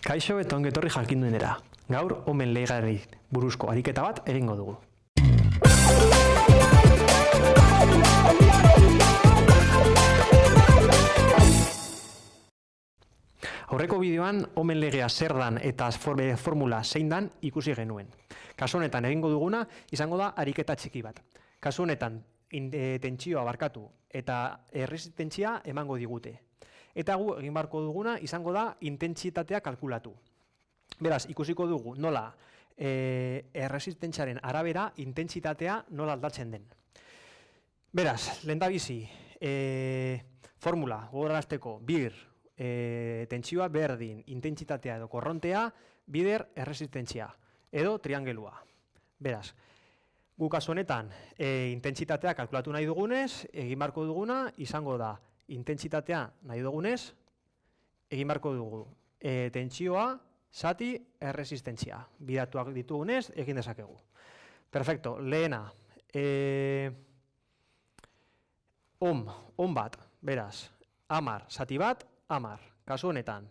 Kaixo eta ongi etorri jakinduenera. Gaur omen lehigarri buruzko ariketa bat egingo dugu. Aurreko bideoan omen legea zer dan eta formula zein dan ikusi genuen. Kasu honetan egingo duguna izango da ariketa txiki bat. Kasu honetan tentsioa barkatu eta erresistentzia emango digute. Eta gu egin beharko duguna izango da intentsitatea kalkulatu. Beraz, ikusiko dugu nola erresistentziaren arabera intentsitatea nola aldatzen den. Beraz, lehendabizi, formula gogorarazteko bir tentsioa berdin intentsitatea edo korrontea bider erresistentzia edo triangelua. Beraz, gu kasu honetan intentsitatea kalkulatu nahi dugunez, egin beharko duguna izango da intentsitatea nahi dugunez, egin beharko dugu tentsioa zati erresistentzia. Bidatuak ditugunez, egin dezakegu. Perfecto, lehena. Ohm bat, beraz, 10 zati bat, 10. Kasu honetan,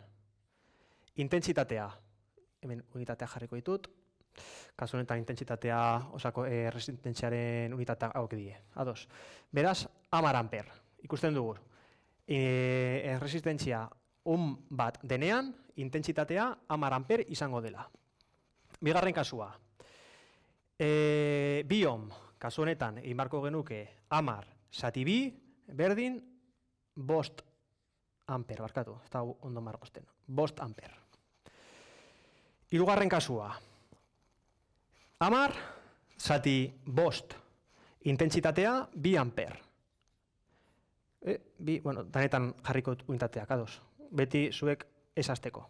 intentsitatea, hemen unitatea jarriko ditut, kasu honetan intentsitatea osako erresistentziaren unitatea hauek die. Ados. Beraz, 10 amper. Ikusten dugu. Erresistentzia ohm bat denean, intentsitatea 10 amper izango dela. Bigarren kasua. 2 ohm, kasu honetan, egin beharko genuke 10 zati 2, berdin 5 amper, barkatu, ez da ondo margosten, 5 amper. Hirugarren kasua. 10 zati 5, intentsitatea 2 amper. Danetan jarriko unitateak, ados. Beti zuek esazteko.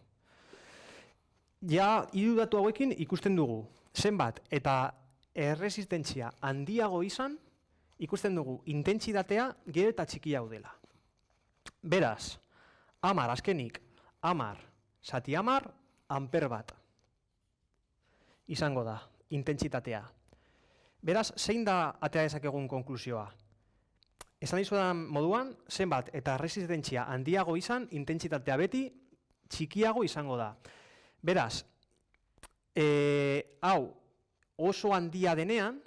Ja, hiru datu hauekin ikusten dugu zenbat eta erresistentzia handiago izan, ikusten dugu intentsitatea gero eta txikiago dela. Beraz, 10 azkenik, 10 zati 10 amper bat izango da intentsitatea. Beraz, zein da atera dezakegun konklusioa? Esan dizudan moduan, zenbat eta erresistentzia handiago izan, intentsitatea beti txikiago izango da. Beraz, hau oso handia denean,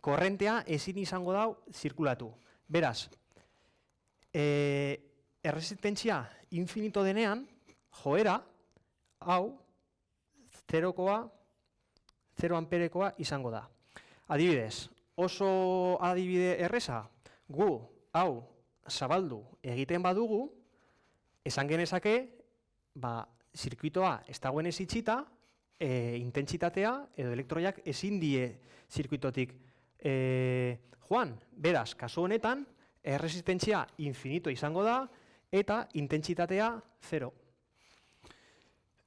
korrentea ezin izango da zirkulatu. Beraz, erresistentzia infinito denean, joera, hau, 0 amperekoa izango da. Adibidez, oso adibide erreza, gu, hau, zabaldu egiten badugu, esan genezake, zirkuitoa ez dagoen ez itxita, intentsitatea edo elektroiak ezin die zirkuitotik joan. Beraz, kasu honetan, erresistentzia infinito izango da eta intentsitatea 0.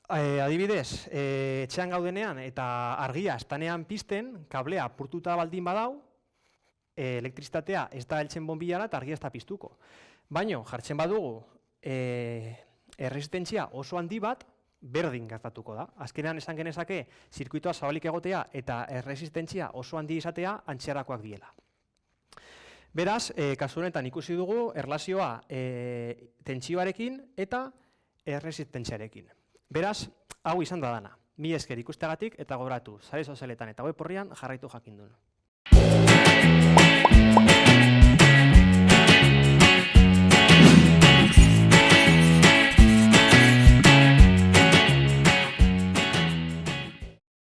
Adibidez, etxean gaudenean eta argia estanean pizten, kablea apurtuta baldin badau, elektrizitatea ez da heltzen bonbilara eta argia ez da piztuko. Baina, jartzen badugu erresistentzia oso handi bat, berdin gertatuko da. Azkenean esan genezake, zirkuitoa zabalik egotea eta erresistentzia oso handi izatea antxerakoak diela. Beraz, kasu honetan ikusi dugu erlazioa tentsioarekin eta erresistentziarekin. Beraz, hau izan da dana. Mila esker ikusteagatik eta gogoratu, sare sozialetan eta web orrian jarraitu jakindun.